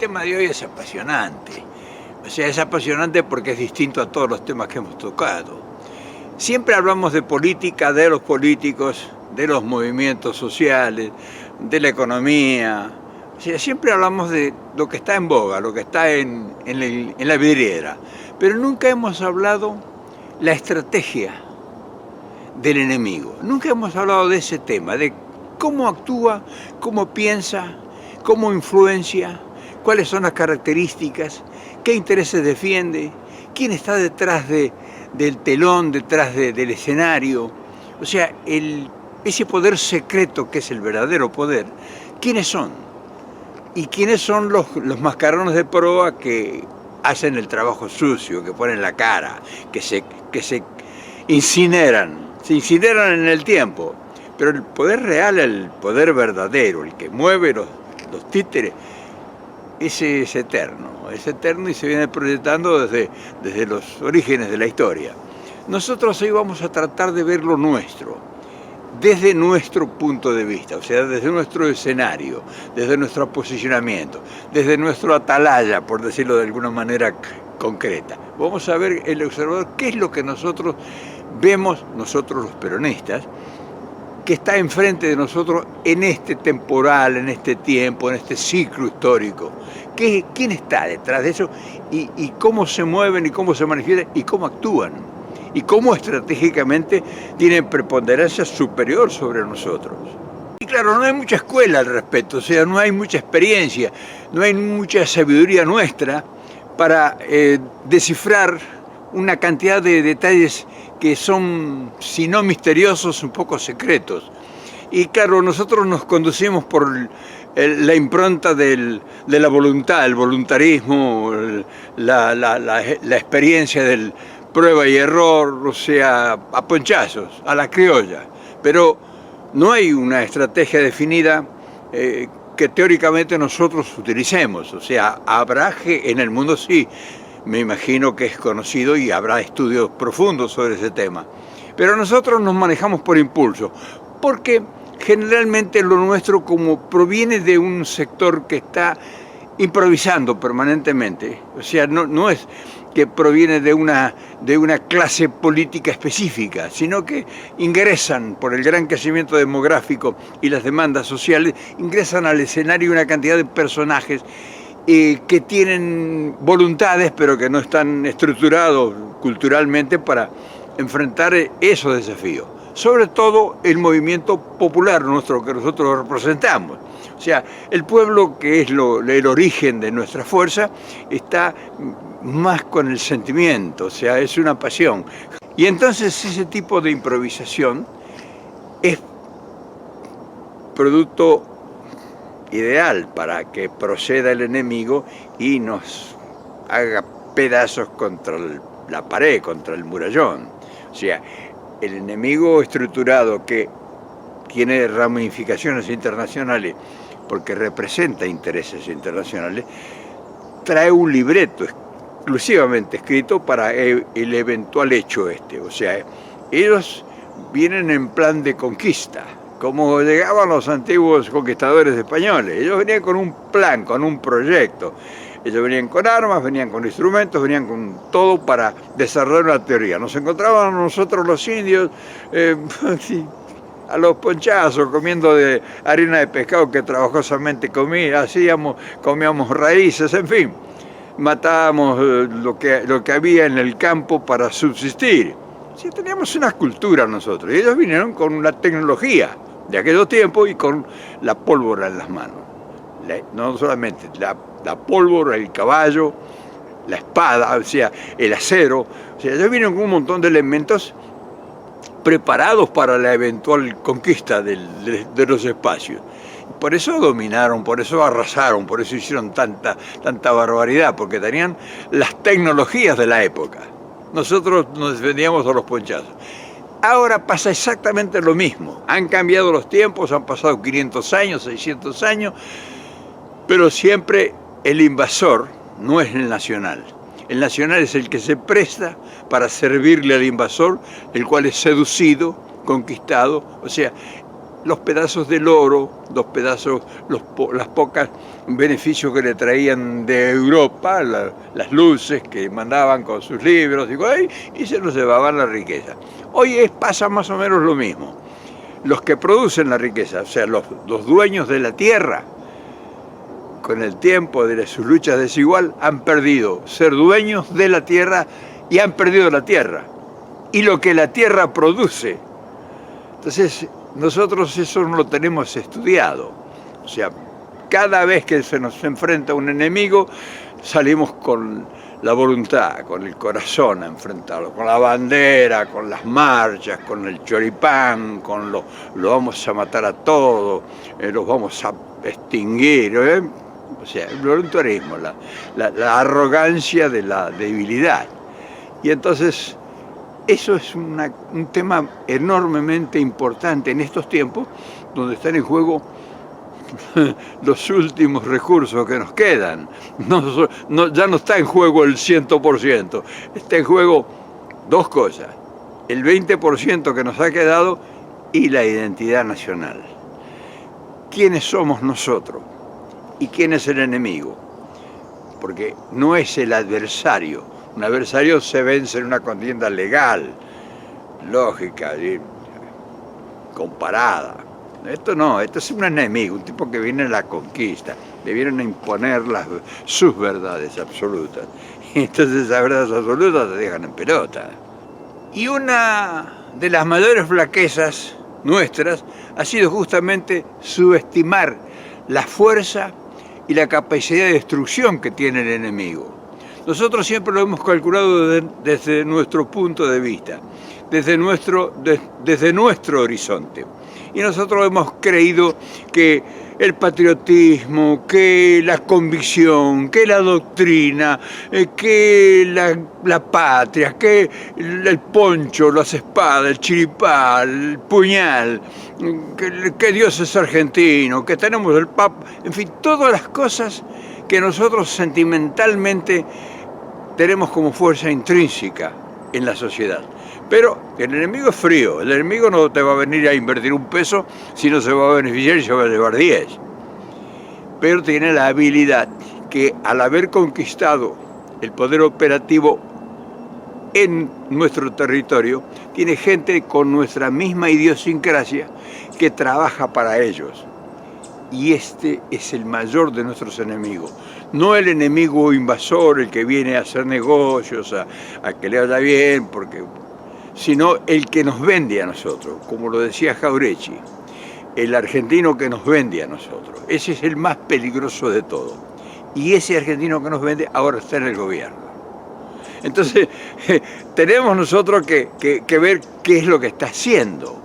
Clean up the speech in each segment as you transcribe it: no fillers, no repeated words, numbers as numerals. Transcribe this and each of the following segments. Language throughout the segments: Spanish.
tema de hoy es apasionante. O sea, es apasionante porque es distinto a todos los temas que hemos tocado. Siempre hablamos de política, de los políticos, de los movimientos sociales, de la economía. O sea, siempre hablamos de lo que está en boga, lo que está en la vidriera. Pero nunca hemos hablado la estrategia del enemigo. Nunca hemos hablado de ese tema, de cómo actúa, cómo piensa, cómo influencia, cuáles son las características, qué intereses defiende, quién está detrás del telón, detrás del escenario. O sea, ese poder secreto que es el verdadero poder, ¿quiénes son? ¿Y quiénes son los mascarones de proa que hacen el trabajo sucio, que ponen la cara, que se incineran en el tiempo? Pero el poder real, el poder verdadero, el que mueve los títeres, ese es eterno y se viene proyectando desde los orígenes de la historia. Nosotros hoy vamos a tratar de ver lo nuestro, desde nuestro punto de vista, o sea, desde nuestro escenario, desde nuestro posicionamiento, desde nuestro atalaya, por decirlo de alguna manera concreta. Vamos a ver el observador qué es lo que nosotros vemos, nosotros los peronistas, que está enfrente de nosotros en este temporal, en este tiempo, en este ciclo histórico. ¿Quién está detrás de eso? Y cómo se mueven, y cómo se manifiestan, y cómo actúan. Y cómo estratégicamente tienen preponderancia superior sobre nosotros. Y claro, no hay mucha escuela al respecto, o sea, no hay mucha experiencia, no hay mucha sabiduría nuestra para descifrar una cantidad de detalles que son, si no misteriosos, un poco secretos. Y claro, nosotros nos conducimos por la impronta de la voluntad, el voluntarismo, la experiencia del prueba y error, o sea, a ponchazos, a la criolla. Pero no hay una estrategia definida que teóricamente nosotros utilicemos. O sea, habrá en el mundo sí, me imagino que es conocido y habrá estudios profundos sobre ese tema. Pero nosotros nos manejamos por impulso, porque generalmente lo nuestro, como proviene de un sector que está improvisando permanentemente, o sea, no es que proviene de una clase política específica, sino que ingresan por el gran crecimiento demográfico y las demandas sociales, ingresan al escenario una cantidad de personajes que tienen voluntades, pero que no están estructurados culturalmente para enfrentar esos desafíos. Sobre todo el movimiento popular nuestro que nosotros representamos. O sea, el pueblo, que es el origen de nuestra fuerza, está más con el sentimiento, o sea, es una pasión. Y entonces ese tipo de improvisación es producto ideal para que proceda el enemigo y nos haga pedazos contra la pared, contra el murallón. O sea, el enemigo estructurado que tiene ramificaciones internacionales porque representa intereses internacionales, trae un libreto exclusivamente escrito para el eventual hecho este. O sea, ellos vienen en plan de conquista, como llegaban los antiguos conquistadores españoles. Ellos venían con un plan, con un proyecto. Ellos venían con armas, venían con instrumentos, venían con todo para desarrollar una teoría. Nos encontrábamos nosotros los indios a los ponchazos, comiendo de harina de pescado que trabajosamente comíamos raíces, en fin. Matábamos lo que había en el campo para subsistir. Sí, teníamos una cultura nosotros. Y ellos vinieron con una tecnología de aquellos tiempos y con la pólvora en las manos. No solamente la pólvora, el caballo, la espada, o sea, el acero. O sea, ellos vinieron con un montón de elementos preparados para la eventual conquista de los espacios. Por eso dominaron, por eso arrasaron, por eso hicieron tanta barbaridad, porque tenían las tecnologías de la época. Nosotros nos defendíamos a los ponchazos. Ahora pasa exactamente lo mismo. Han cambiado los tiempos, han pasado 500 años, 600 años, pero siempre el invasor no es el nacional. El nacional es el que se presta para servirle al invasor, el cual es seducido, conquistado. O sea, los pedazos del oro, las pocas beneficios que le traían de Europa, las luces que mandaban con sus libros, y se los llevaban la riqueza. Hoy pasa más o menos lo mismo. Los que producen la riqueza, o sea, los dueños de la tierra, con el tiempo de sus luchas desigual, han perdido ser dueños de la tierra y han perdido la tierra. Y lo que la tierra produce. Entonces, nosotros eso no lo tenemos estudiado. O sea, cada vez que se nos enfrenta un enemigo, salimos con la voluntad, con el corazón a enfrentarlo, con la bandera, con las marchas, con el choripán, lo vamos a matar a todos, los vamos a extinguir. O sea, el voluntarismo, la arrogancia de la debilidad. Y entonces, eso es un tema enormemente importante en estos tiempos, donde están en juego los últimos recursos que nos quedan. Ya no está en juego el 100%, está en juego dos cosas: el 20% que nos ha quedado y la identidad nacional. ¿Quiénes somos nosotros? ¿Y quién es el enemigo? Porque no es el adversario. Un adversario se vence en una contienda legal, lógica, comparada. Esto no, esto es un enemigo, un tipo que viene a la conquista, le vienen a imponer sus verdades absolutas. Y entonces esas verdades absolutas te dejan en pelota. Y una de las mayores flaquezas nuestras ha sido justamente subestimar la fuerza y la capacidad de destrucción que tiene el enemigo. Nosotros siempre lo hemos calculado desde nuestro punto de vista, desde nuestro horizonte. Y nosotros hemos creído que el patriotismo, que la convicción, que la doctrina, que la patria, que el poncho, las espadas, el chiripá, el puñal, que Dios es argentino, que tenemos el Papa, en fin, todas las cosas que nosotros sentimentalmente tenemos como fuerza intrínseca en la sociedad. Pero el enemigo es frío, el enemigo no te va a venir a invertir un peso, sino se va a beneficiar y se va a llevar 10. Pero tiene la habilidad que, al haber conquistado el poder operativo en nuestro territorio, tiene gente con nuestra misma idiosincrasia que trabaja para ellos. Y este es el mayor de nuestros enemigos. No el enemigo invasor, el que viene a hacer negocios, a que le vaya bien, sino el que nos vende a nosotros, como lo decía Jauregui, el argentino que nos vende a nosotros. Ese es el más peligroso de todo. Y ese argentino que nos vende ahora está en el gobierno. Entonces, tenemos nosotros que ver qué es lo que está haciendo.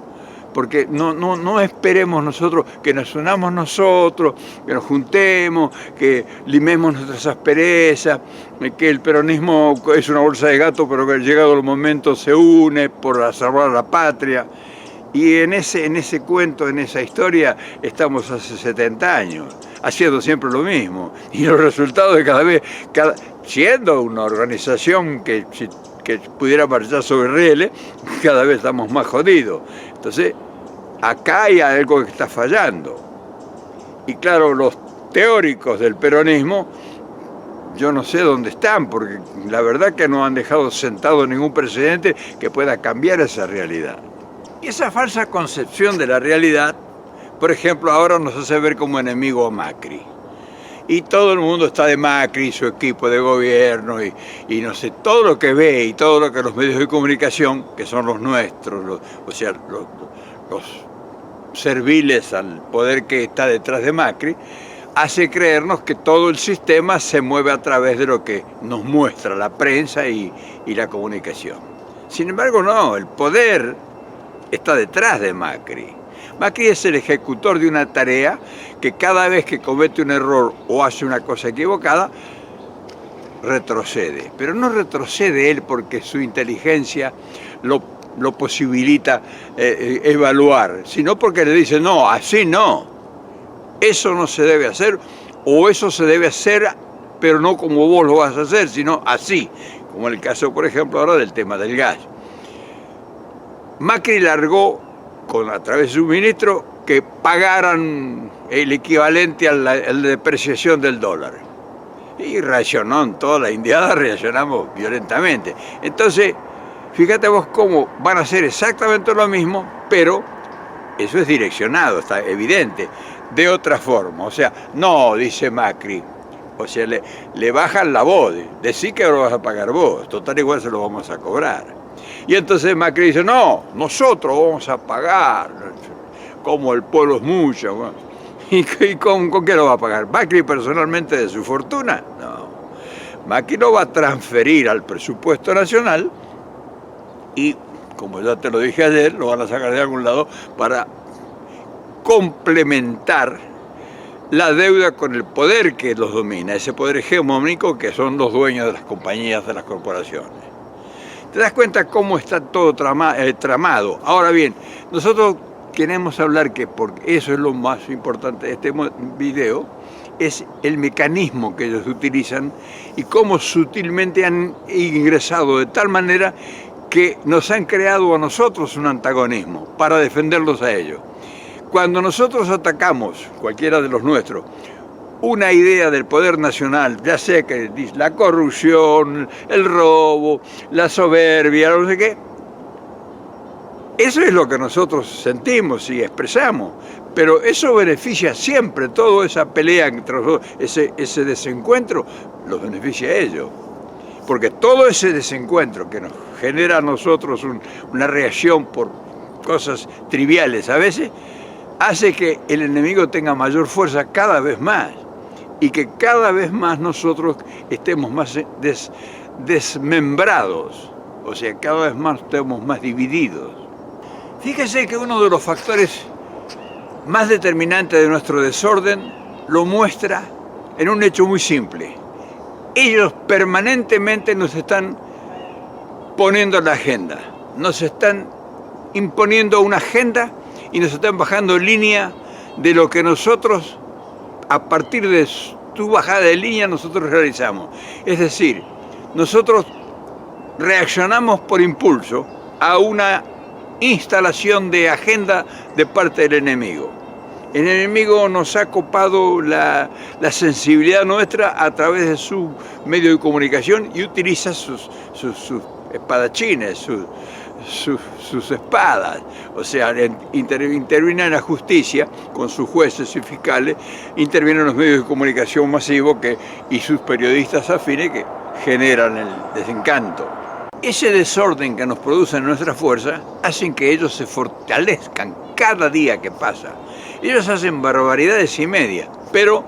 Porque no esperemos nosotros que nos unamos nosotros, que nos juntemos, que limemos nuestras asperezas, que el peronismo es una bolsa de gato, pero que llegado el momento se une por salvar a la patria. Y en ese cuento, en esa historia, estamos hace 70 años, haciendo siempre lo mismo. Y los resultados de cada vez, siendo una organización que pudiera marchar sobre rieles, cada vez estamos más jodidos. Entonces, acá hay algo que está fallando. Y claro, los teóricos del peronismo, yo no sé dónde están, porque la verdad que no han dejado sentado ningún presidente que pueda cambiar esa realidad. Y esa falsa concepción de la realidad, por ejemplo, ahora nos hace ver como enemigo a Macri. Y todo el mundo está de Macri, su equipo de gobierno, y no sé, todo lo que ve y todo lo que los medios de comunicación, que son los nuestros, los serviles al poder que está detrás de Macri, hace creernos que todo el sistema se mueve a través de lo que nos muestra la prensa y la comunicación. Sin embargo, no, el poder está detrás de Macri. Macri es el ejecutor de una tarea que cada vez que comete un error o hace una cosa equivocada, retrocede. Pero no retrocede él porque su inteligencia lo posibilita evaluar, sino porque le dice, no, así no, eso no se debe hacer, o eso se debe hacer, pero no como vos lo vas a hacer, sino así, como en el caso, por ejemplo, ahora del tema del gas. Macri largó, a través de su ministro, que pagaran el equivalente a la depreciación del dólar. Y reaccionó en toda la indiada, reaccionamos violentamente. Entonces, fíjate vos cómo van a hacer exactamente lo mismo, pero eso es direccionado, está evidente, de otra forma. O sea, no, dice Macri, o sea, le bajan la voz, decí que lo vas a pagar vos, total igual se lo vamos a cobrar. Y entonces Macri dice, no, nosotros vamos a pagar, como el pueblo es mucho. Bueno. ¿Y con qué lo va a pagar? ¿Macri personalmente de su fortuna? No. Macri lo va a transferir al presupuesto nacional y, como ya te lo dije ayer, lo van a sacar de algún lado para complementar la deuda con el poder que los domina, ese poder hegemónico que son los dueños de las compañías, de las corporaciones. ¿Te das cuenta cómo está todo tramado? Ahora bien, nosotros queremos hablar que, porque eso es lo más importante de este video, es el mecanismo que ellos utilizan y cómo sutilmente han ingresado de tal manera que nos han creado a nosotros un antagonismo para defenderlos a ellos. Cuando nosotros atacamos, cualquiera de los nuestros, una idea del poder nacional, ya sea que la corrupción, el robo, la soberbia, no sé qué, eso es lo que nosotros sentimos y expresamos, pero eso beneficia siempre, toda esa pelea entre nosotros, ese desencuentro, los beneficia a ellos. Porque todo ese desencuentro que nos genera a nosotros una reacción por cosas triviales a veces, hace que el enemigo tenga mayor fuerza cada vez más y que cada vez más nosotros estemos más desmembrados, o sea, cada vez más estemos más divididos. Fíjese que uno de los factores más determinantes de nuestro desorden lo muestra en un hecho muy simple. Ellos permanentemente nos están poniendo la agenda, nos están imponiendo una agenda y nos están bajando línea de lo que nosotros, a partir de tu bajada de línea, nosotros realizamos. Es decir, nosotros reaccionamos por impulso a una instalación de agenda de parte del enemigo. El enemigo nos ha copado la sensibilidad nuestra a través de su medio de comunicación y utiliza sus espadachines, sus espadas, o sea, interviene en la justicia con sus jueces y fiscales, intervienen los medios de comunicación masivos y sus periodistas afines que generan el desencanto. Ese desorden que nos producen nuestras fuerzas hacen que ellos se fortalezcan cada día que pasa. Ellos hacen barbaridades y media, pero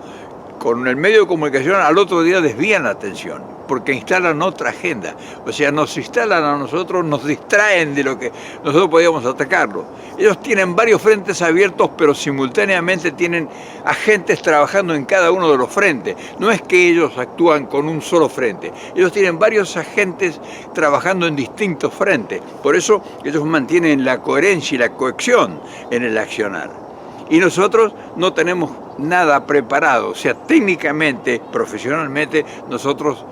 con el medio de comunicación al otro día desvían la atención, porque instalan otra agenda. O sea, nos instalan a nosotros, nos distraen de lo que nosotros podíamos atacarlo. Ellos tienen varios frentes abiertos, pero simultáneamente tienen agentes trabajando en cada uno de los frentes. No es que ellos actúan con un solo frente. Ellos tienen varios agentes trabajando en distintos frentes. Por eso ellos mantienen la coherencia y la cohesión en el accionar. Y nosotros no tenemos nada preparado, o sea, técnicamente, profesionalmente, nosotros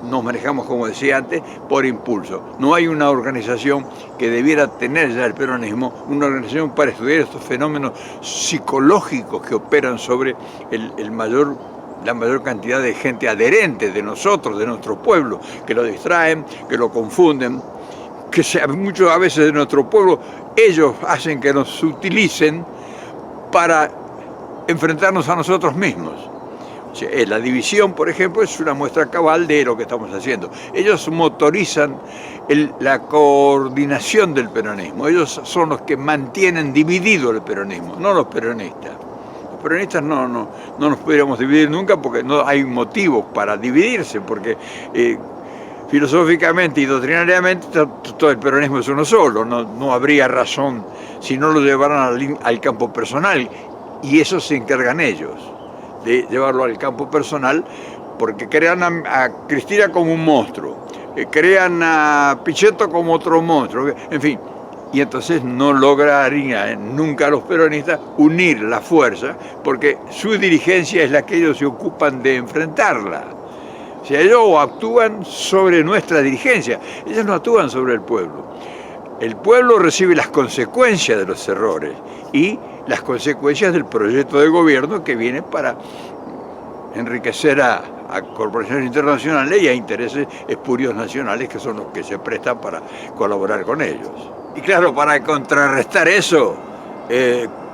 nos manejamos, como decía antes, por impulso. No hay una organización que debiera tener ya el peronismo, una organización para estudiar estos fenómenos psicológicos que operan sobre la mayor cantidad de gente adherente de nosotros, de nuestro pueblo, que lo distraen, que lo confunden, que muchos a veces de nuestro pueblo, ellos hacen que nos utilicen para enfrentarnos a nosotros mismos. O sea, la división, por ejemplo, es una muestra cabal de lo que estamos haciendo. Ellos motorizan la coordinación del peronismo. Ellos son los que mantienen dividido el peronismo, no los peronistas. Los peronistas no nos podríamos dividir nunca porque no hay motivos para dividirse, porque filosóficamente y doctrinariamente todo el peronismo es uno solo, no habría razón si no lo llevaran al campo personal, y eso se encargan ellos, de llevarlo al campo personal, porque crean a Cristina como un monstruo, crean a Pichetto como otro monstruo, en fin, y entonces no lograrían nunca los peronistas unir la fuerza, porque su dirigencia es la que ellos se ocupan de enfrentarla. O sea, ellos actúan sobre nuestra dirigencia, ellos no actúan sobre el pueblo. El pueblo recibe las consecuencias de los errores y las consecuencias del proyecto de gobierno que viene para enriquecer a corporaciones internacionales y a intereses espurios nacionales que son los que se prestan para colaborar con ellos. Y claro, para contrarrestar eso,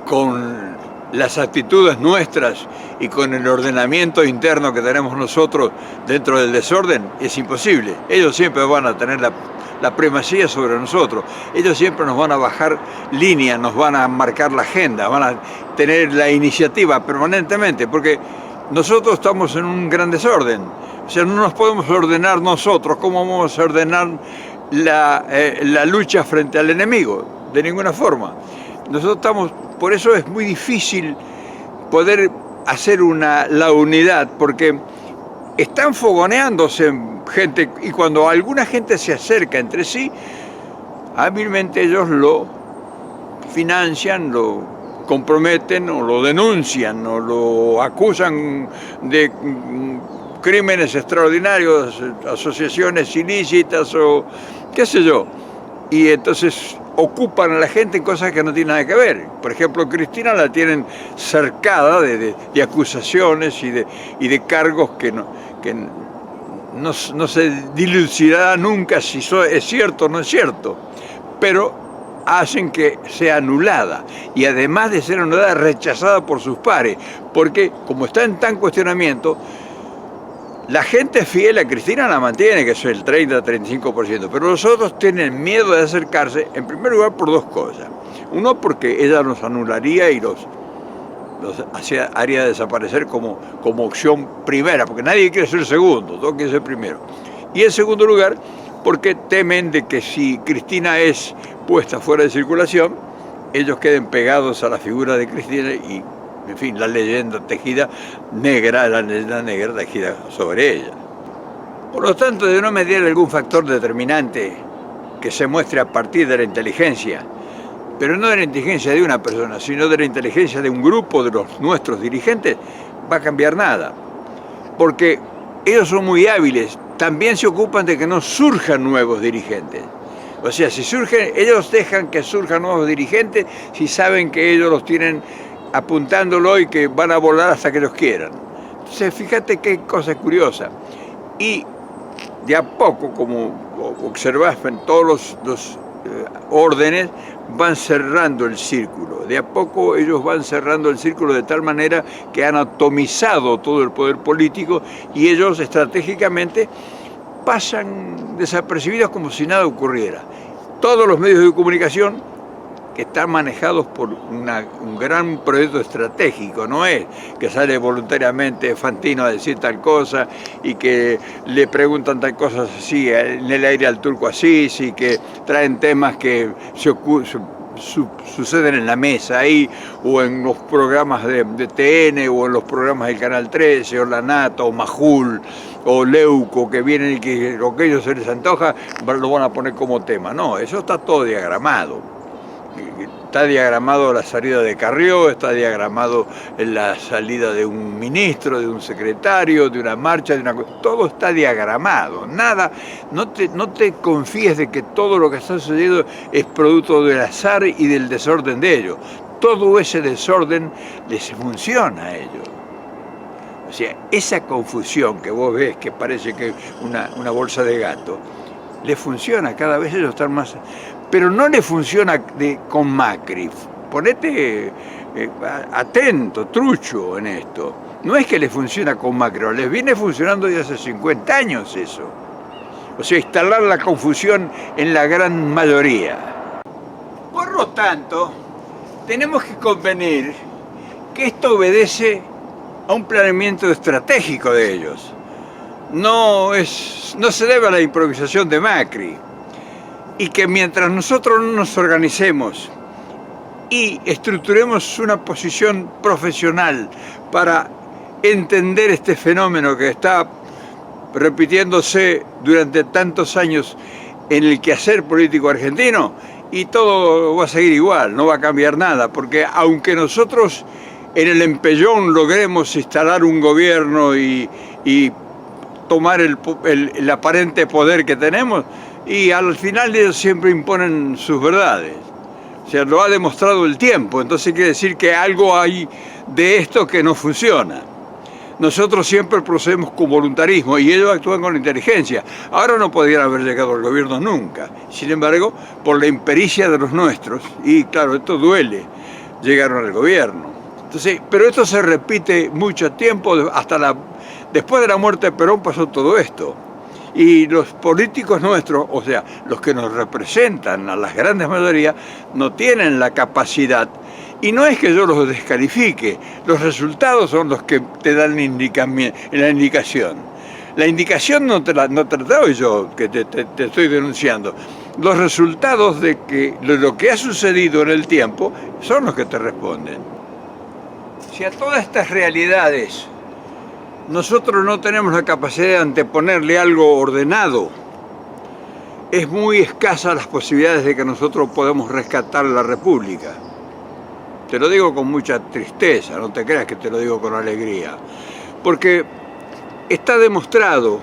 con las actitudes nuestras y con el ordenamiento interno que tenemos nosotros dentro del desorden, es imposible. Ellos siempre van a tener la primacía sobre nosotros. Ellos siempre nos van a bajar línea, nos van a marcar la agenda, van a tener la iniciativa permanentemente, porque nosotros estamos en un gran desorden. O sea, no nos podemos ordenar nosotros. ¿Cómo vamos a ordenar la lucha frente al enemigo? De ninguna forma. Nosotros estamos, por eso es muy difícil poder hacer la unidad, porque están fogoneándose gente, y cuando alguna gente se acerca entre sí, hábilmente ellos lo financian, lo comprometen o lo denuncian o lo acusan de crímenes extraordinarios, asociaciones ilícitas o qué sé yo. Y entonces ocupan a la gente en cosas que no tienen nada que ver. Por ejemplo, Cristina la tienen cercada de acusaciones y de cargos que no se dilucidará nunca si es cierto o no es cierto, pero hacen que sea anulada, y además de ser anulada, rechazada por sus pares, porque como está en tan cuestionamiento, la gente fiel a Cristina la mantiene, que es el 30-35%, pero los otros tienen miedo de acercarse, en primer lugar por dos cosas. Uno, porque ella los anularía y los haría desaparecer como opción primera, porque nadie quiere ser segundo, todos quieren ser primero. Y en segundo lugar, porque temen de que si Cristina es puesta fuera de circulación, ellos queden pegados a la figura de Cristina y, en fin, la leyenda negra tejida sobre ella. Por lo tanto, de no mediar algún factor determinante que se muestre a partir de la inteligencia, pero no de la inteligencia de una persona, sino de la inteligencia de un grupo de nuestros dirigentes, va a cambiar nada. Porque ellos son muy hábiles, también se ocupan de que no surjan nuevos dirigentes. O sea, si surgen, ellos dejan que surjan nuevos dirigentes si saben que ellos los tienen apuntándolo y que van a volar hasta que los quieran. Entonces, fíjate qué cosa curiosa. Y de a poco, como observás en todos los órdenes, van cerrando el círculo. De a poco ellos van cerrando el círculo de tal manera que han atomizado todo el poder político y ellos estratégicamente pasan desapercibidos como si nada ocurriera. Todos los medios de comunicación que están manejados por un gran proyecto estratégico, no es que sale voluntariamente Fantino a decir tal cosa y que le preguntan tal cosa así en el aire al turco así, y que traen temas que suceden en la mesa ahí, o en los programas de TN, o en los programas del Canal 13, o La Nata, o Majul, o Leuco, que vienen y que lo que a ellos se les antoja lo van a poner como tema. No, eso está todo diagramado. Está diagramado la salida de Carrió, está diagramado la salida de un ministro, de un secretario, de una marcha, todo está diagramado. Nada, no te confíes de que todo lo que está sucediendo es producto del azar y del desorden de ellos. Todo ese desorden les funciona a ellos. O sea, esa confusión que vos ves, que parece que una bolsa de gato, les funciona, cada vez ellos están más... Pero no le funciona con Macri. Ponete atento, trucho en esto. No es que le funciona con Macri, les viene funcionando desde hace 50 años eso. O sea, instalar la confusión en la gran mayoría. Por lo tanto, tenemos que convenir que esto obedece a un planeamiento estratégico de ellos. No se debe a la improvisación de Macri. Y que mientras nosotros no nos organicemos y estructuremos una posición profesional para entender este fenómeno que está repitiéndose durante tantos años en el quehacer político argentino, y todo va a seguir igual, no va a cambiar nada, porque aunque nosotros en el empellón logremos instalar un gobierno y tomar el aparente poder que tenemos, y al final ellos siempre imponen sus verdades. O O sea, lo ha demostrado el tiempo, entonces quiere decir que algo hay de esto que no funciona. Nosotros siempre procedemos con voluntarismo y ellos actúan con inteligencia. Ahora no podrían haber llegado al gobierno nunca. Sin embargo, por la impericia de los nuestros, y claro, esto duele, llegaron al gobierno. Entonces, pero esto se repite mucho tiempo, después de la muerte de Perón pasó todo esto. Y los políticos nuestros, o sea, los que nos representan, a las grandes mayorías, no tienen la capacidad. Y no es que yo los descalifique, los resultados son los que te dan la indicación. La indicación no te la doy yo, que te estoy denunciando. Los resultados de lo que ha sucedido en el tiempo son los que te responden. Si a todas estas realidades nosotros no tenemos la capacidad de anteponerle algo ordenado, es muy escasa las posibilidades de que nosotros podamos rescatar la República. Te lo digo con mucha tristeza, no te creas que te lo digo con alegría, porque está demostrado,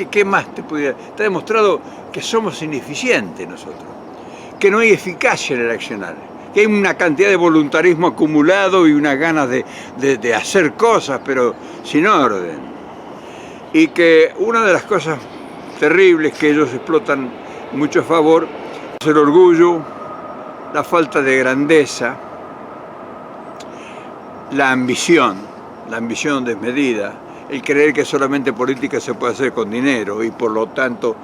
¿qué más te pudiera? Está demostrado que somos ineficientes nosotros, que no hay eficacia en el accionar, que hay una cantidad de voluntarismo acumulado y unas ganas de hacer cosas, pero sin orden. Y que una de las cosas terribles que ellos explotan mucho a favor es el orgullo, la falta de grandeza, la ambición desmedida, el creer que solamente política se puede hacer con dinero y por lo tanto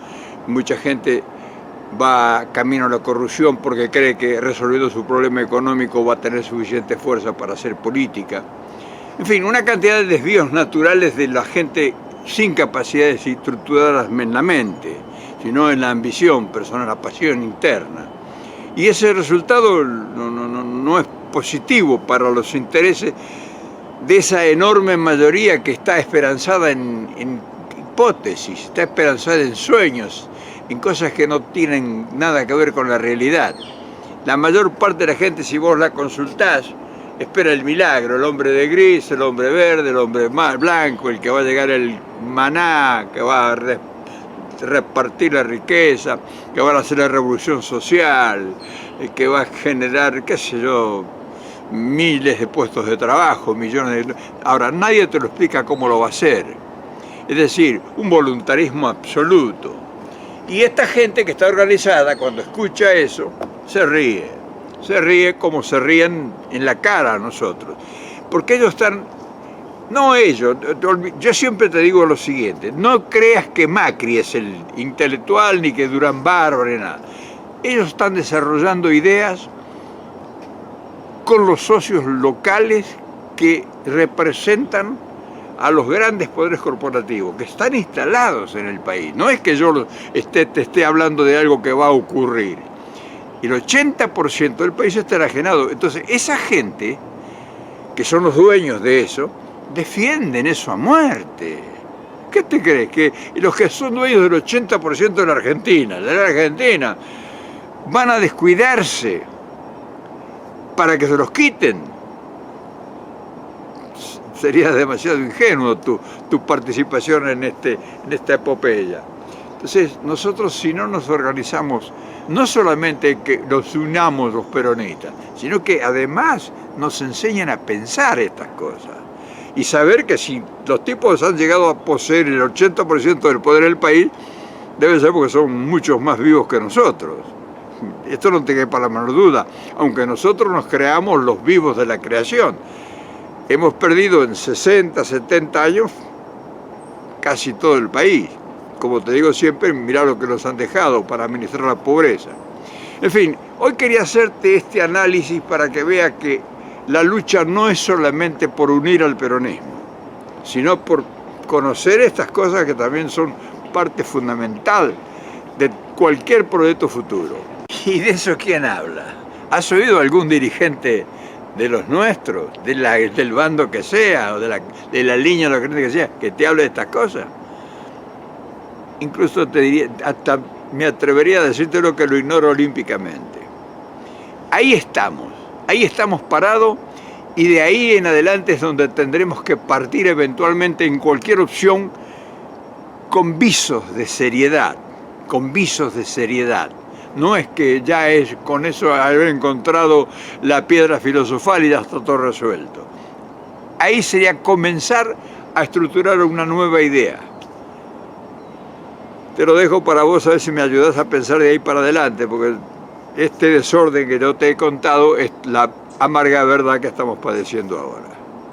mucha gente va camino a la corrupción porque cree que resolviendo su problema económico va a tener suficiente fuerza para hacer política. En fin, una cantidad de desvíos naturales de la gente sin capacidades estructuradas en la mente, sino en la ambición personal, la pasión interna. Y ese resultado no es positivo para los intereses de esa enorme mayoría que está esperanzada en hipótesis, está esperanzada en sueños, en cosas que no tienen nada que ver con la realidad. La mayor parte de la gente, si vos la consultás, espera el milagro, el hombre de gris, el hombre verde, el hombre blanco, el que va a llegar el maná, que va a repartir la riqueza, que van a hacer la revolución social, que va a generar, qué sé yo, miles de puestos de trabajo, millones de... Ahora, nadie te lo explica cómo lo va a hacer. Es decir, un voluntarismo absoluto. Y esta gente que está organizada, cuando escucha eso, se ríe como se ríen en la cara a nosotros. Porque ellos están... No ellos, yo siempre te digo lo siguiente, no creas que Macri es el intelectual ni que Durán Barba ni nada. Ellos están desarrollando ideas con los socios locales que representan a los grandes poderes corporativos que están instalados en el país. No es que yo te esté hablando de algo que va a ocurrir. El 80% del país está enajenado. Entonces, esa gente, que son los dueños de eso, defienden eso a muerte. ¿Qué te crees? Que los que son dueños del 80% de la Argentina, van a descuidarse para que se los quiten. Sería demasiado ingenuo tu participación en esta epopeya. Entonces, nosotros si no nos organizamos, no solamente que nos unamos los peronistas, sino que además nos enseñan a pensar estas cosas. Y saber que si los tipos han llegado a poseer el 80% del poder del país, debe ser porque son muchos más vivos que nosotros. Esto no te quepa la menor duda, aunque nosotros nos creamos los vivos de la creación. Hemos perdido en 60, 70 años casi todo el país. Como te digo siempre, mirá lo que nos han dejado para administrar la pobreza. En fin, hoy quería hacerte este análisis para que veas que la lucha no es solamente por unir al peronismo, sino por conocer estas cosas que también son parte fundamental de cualquier proyecto futuro. ¿Y de eso quién habla? ¿Has oído algún dirigente de los nuestros, del bando que sea, o de la línea lo que sea, que te hable de estas cosas? Incluso te diría, hasta me atrevería a decirte lo que lo ignoro olímpicamente. Ahí estamos parados, y de ahí en adelante es donde tendremos que partir eventualmente en cualquier opción con visos de seriedad, No es que ya es con eso haber encontrado la piedra filosofal y ya está todo resuelto. Ahí sería comenzar a estructurar una nueva idea. Te lo dejo para vos, a ver si me ayudás a pensar de ahí para adelante, porque este desorden que yo te he contado es la amarga verdad que estamos padeciendo ahora.